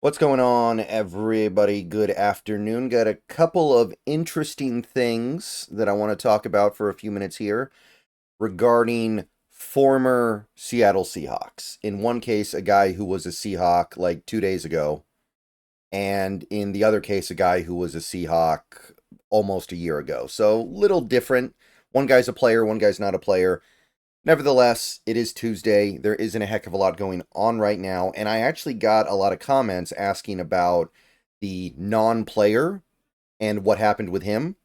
What's going on, everybody? Good afternoon. Got a couple of interesting things that I want to talk about for a few minutes here regarding former Seattle Seahawks. In one case, a guy who was a Seahawk like 2 days ago, and in the other case, a guy who was a Seahawk almost a year ago. So, little different. One guy's a player, one guy's not a player. Nevertheless, it is Tuesday. There isn't a heck of a lot going on right now. And I actually got a lot of comments asking about the non player and what happened with him,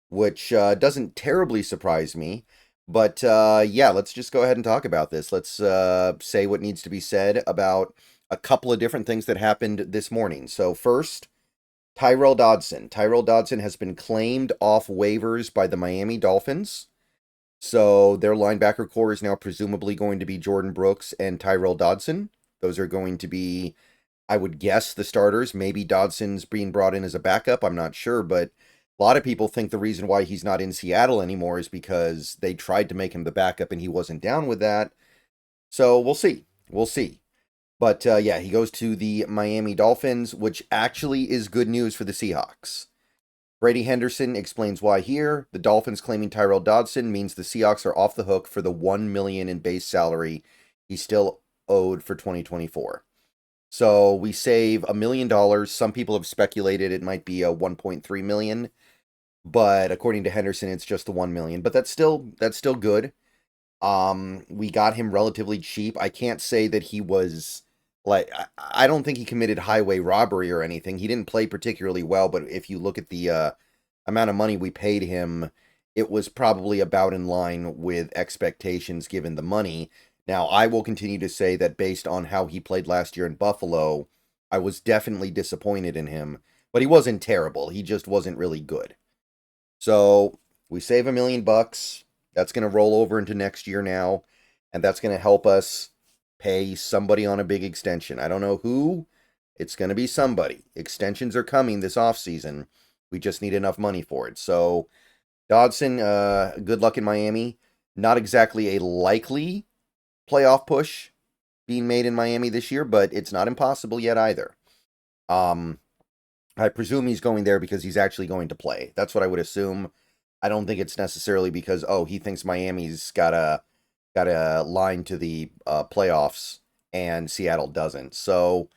which doesn't terribly surprise me. But yeah, let's just go ahead and talk about this. Let's say what needs to be said about a couple of different things that happened this morning. So, first, Tyrel Dodson. Tyrel Dodson has been claimed off waivers by the Miami Dolphins. So their linebacker core is now presumably going to be Jordan Brooks and Tyrel Dodson. Those are going to be, I would guess, the starters. Maybe Dodson's being brought in as a backup. I'm not sure, but a lot of people think the reason why he's not in Seattle anymore is because they tried to make him the backup and he wasn't down with that. So we'll see. We'll see. But yeah, he goes to the Miami Dolphins, which actually is good news for the Seahawks. Brady Henderson explains why here. The Dolphins claiming Tyrel Dodson means the Seahawks are off the hook for the $1 million in base salary he's still owed for 2024. So we save $1 million. Some people have speculated it might be a 1.3 million, but according to Henderson, it's just the 1 million. But that's still good. We got him relatively cheap. I can't say that he was like I don't think he committed highway robbery or anything. He didn't play particularly well, but if you look at the amount of money we paid him, it was probably about in line with expectations given the money. Now, I will continue to say that based on how he played last year in Buffalo, I was definitely disappointed in him, but he wasn't terrible. He just wasn't really good. So we save $1 million. That's going to roll over into next year now, and that's going to help us pay somebody on a big extension. I don't know who. It's going to be somebody. Extensions are coming this offseason. We just need enough money for it. So, Dodson, good luck in Miami. Not exactly a likely playoff push being made in Miami this year, but it's not impossible yet either. Um, I presume he's going there because he's actually going to play. That's what I would assume. I don't think it's necessarily because he thinks Miami's got a line to the playoffs and Seattle doesn't. So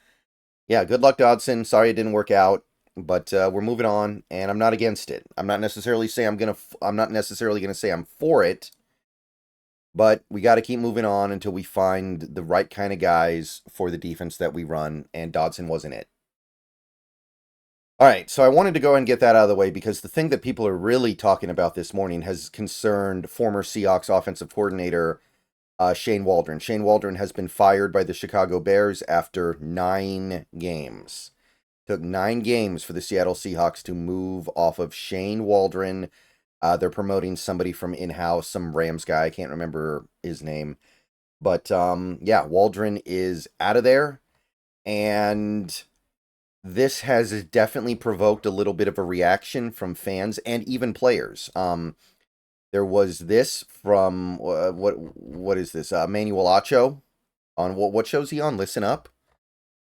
yeah, good luck, Dodson. Sorry it didn't work out, but we're moving on, and I'm not against it. I'm not necessarily say I'm not necessarily gonna say I'm for it, but we got to keep moving on until we find the right kind of guys for the defense that we run, and Dodson wasn't it. All right, so I wanted to go and get that out of the way because the thing that people are really talking about this morning has concerned former Seahawks offensive coordinator Shane Waldron. Shane Waldron has been fired by the Chicago Bears after 9 games. Took 9 games for the Seattle Seahawks to move off of Shane Waldron. They're promoting somebody from in-house, some Rams guy. I can't remember his name. But yeah, Waldron is out of there. And this has definitely provoked a little bit of a reaction from fans and even players. There was this from what is this? Manuel Acho on what show's he on? Listen Up.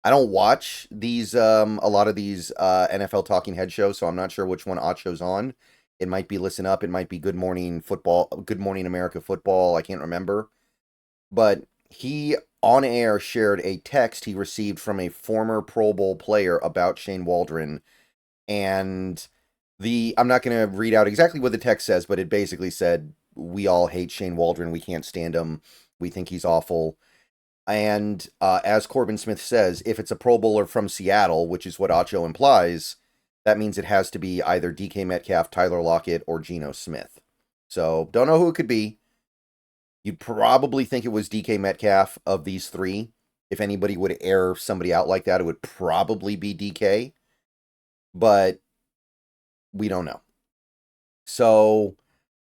I don't watch these a lot of these NFL talking head shows, so I'm not sure which one Acho's on. It might be Listen Up. It might be Good Morning Football, Good Morning America Football. I can't remember, but he on air shared a text he received from a former Pro Bowl player about Shane Waldron, and I'm not going to read out exactly what the text says, but it basically said, "We all hate Shane Waldron. We can't stand him. We think he's awful." And as Corbin Smith says, if it's a Pro Bowler from Seattle, which is what Acho implies, that means it has to be either DK Metcalf, Tyler Lockett, or Geno Smith. So don't know who it could be. You'd probably think it was DK Metcalf of these three. If anybody would air somebody out like that, it would probably be DK. But we don't know. So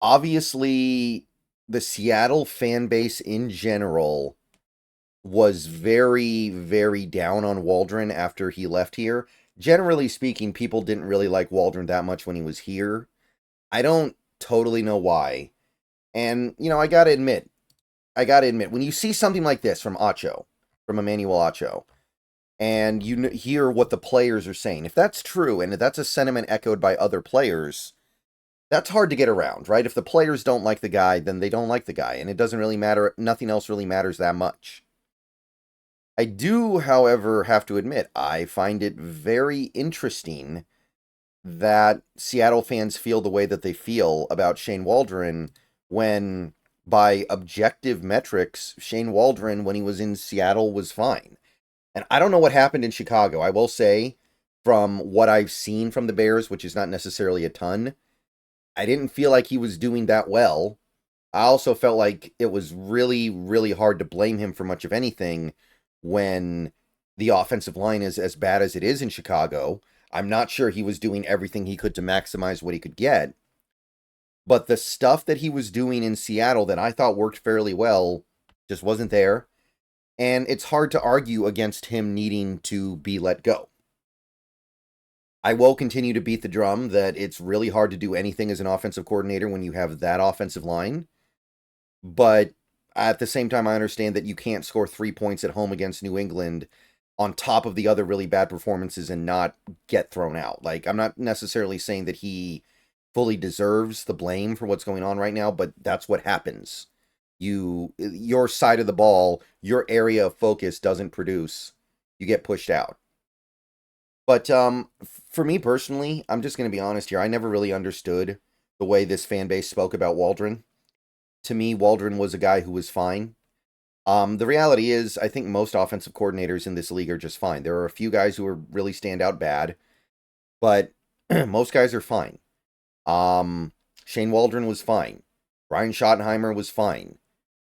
obviously, the Seattle fan base in general was very, very down on Waldron after he left here. Generally speaking, people didn't really like Waldron that much when he was here. I don't totally know why. And, I gotta admit, when you see something like this from Acho, from Emmanuel Acho, and you hear what the players are saying. If that's true, and if that's a sentiment echoed by other players, that's hard to get around, right? If the players don't like the guy, then they don't like the guy, and it doesn't really matter. Nothing else really matters that much. I do, however, have to admit, I find it very interesting that Seattle fans feel the way that they feel about Shane Waldron when, by objective metrics, Shane Waldron, when he was in Seattle, was fine. And I don't know what happened in Chicago. I will say, from what I've seen from the Bears, which is not necessarily a ton, I didn't feel like he was doing that well. I also felt like it was really, really hard to blame him for much of anything when the offensive line is as bad as it is in Chicago. I'm not sure he was doing everything he could to maximize what he could get. But the stuff that he was doing in Seattle that I thought worked fairly well just wasn't there. And it's hard to argue against him needing to be let go. I will continue to beat the drum that it's really hard to do anything as an offensive coordinator when you have that offensive line. But at the same time, I understand that you can't score 3 points at home against New England on top of the other really bad performances and not get thrown out. Like, I'm not necessarily saying that he fully deserves the blame for what's going on right now, but that's what happens. Your side of the ball, your area of focus doesn't produce, you get pushed out. But for me personally, I'm just going to be honest here. I never really understood the way this fan base spoke about Waldron. To me, Waldron was a guy who was fine. The reality is, I think most offensive coordinators in this league are just fine. There are a few guys who are really stand out bad, but most guys are fine. Shane Waldron was fine. Brian Schottenheimer was fine.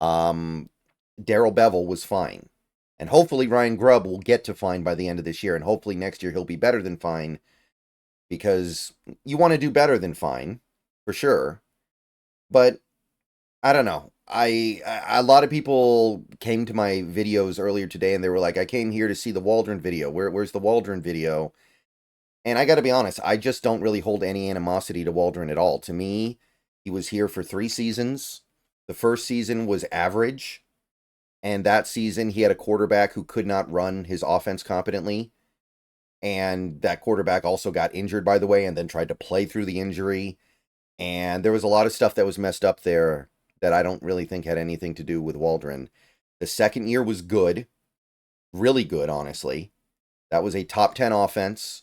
Darrell Bevell was fine. And hopefully Ryan Grubb will get to fine by the end of this year, and hopefully next year he'll be better than fine, because you want to do better than fine, for sure. But I don't know. A lot of people came to my videos earlier today and they were like, I came here to see the Waldron video. Where's the Waldron video? And I got to be honest, I just don't really hold any animosity to Waldron at all. To me, he was here for 3 seasons. The first season was average. And that season, he had a quarterback who could not run his offense competently. And that quarterback also got injured, by the way, and then tried to play through the injury. And there was a lot of stuff that was messed up there that I don't really think had anything to do with Waldron. The second year was good. Really good, honestly. That was a top 10 offense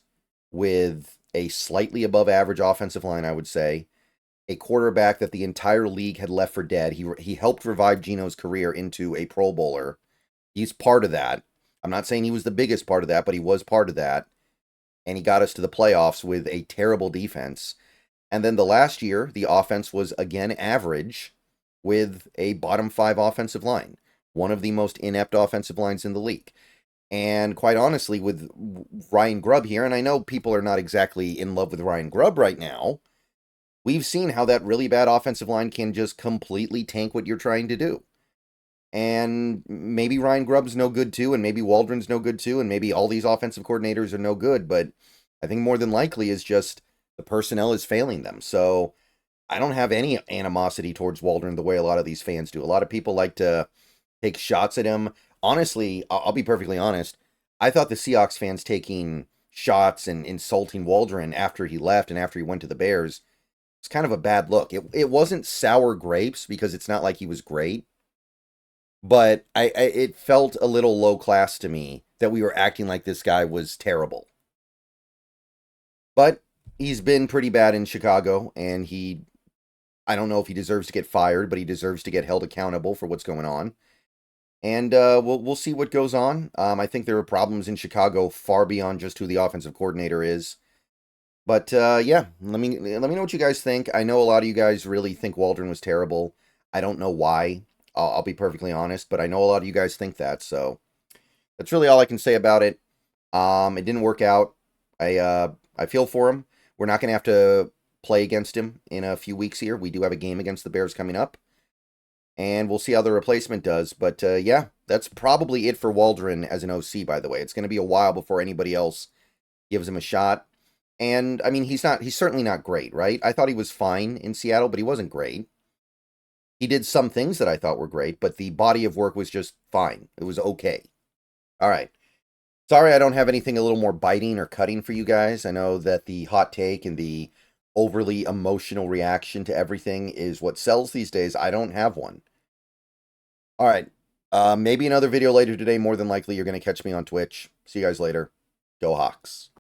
with a slightly above average offensive line, I would say. A quarterback that the entire league had left for dead. He helped revive Geno's career into a Pro Bowler. He's part of that. I'm not saying he was the biggest part of that, but he was part of that. And he got us to the playoffs with a terrible defense. And then the last year, the offense was again average with a bottom 5 offensive line. One of the most inept offensive lines in the league. And quite honestly, with Ryan Grubb here, and I know people are not exactly in love with Ryan Grubb right now, we've seen how that really bad offensive line can just completely tank what you're trying to do. And maybe Ryan Grubb's no good too, and maybe Waldron's no good too, and maybe all these offensive coordinators are no good, but I think more than likely is just the personnel is failing them. So I don't have any animosity towards Waldron the way a lot of these fans do. A lot of people like to take shots at him. Honestly, I'll be perfectly honest. I thought the Seahawks fans taking shots and insulting Waldron after he left and after he went to the Bears, it's kind of a bad look. It wasn't sour grapes because it's not like he was great, but it felt a little low class to me that we were acting like this guy was terrible. But he's been pretty bad in Chicago, and I don't know if he deserves to get fired, but he deserves to get held accountable for what's going on. And we'll see what goes on. I think there are problems in Chicago far beyond just who the offensive coordinator is. But yeah, let me know what you guys think. I know a lot of you guys really think Waldron was terrible. I don't know why. I'll be perfectly honest, but I know a lot of you guys think that. So that's really all I can say about it. It didn't work out. I feel for him. We're not gonna have to play against him in a few weeks here. We do have a game against the Bears coming up, and we'll see how the replacement does. But yeah, that's probably it for Waldron as an OC. By the way, it's going to be a while before anybody else gives him a shot. And I mean, he's certainly not great, right? I thought he was fine in Seattle, but he wasn't great. He did some things that I thought were great, but the body of work was just fine. It was okay. All right. Sorry I don't have anything a little more biting or cutting for you guys. I know that the hot take and the overly emotional reaction to everything is what sells these days. I don't have one. All right. Maybe another video later today. More than likely, you're going to catch me on Twitch. See you guys later. Go Hawks.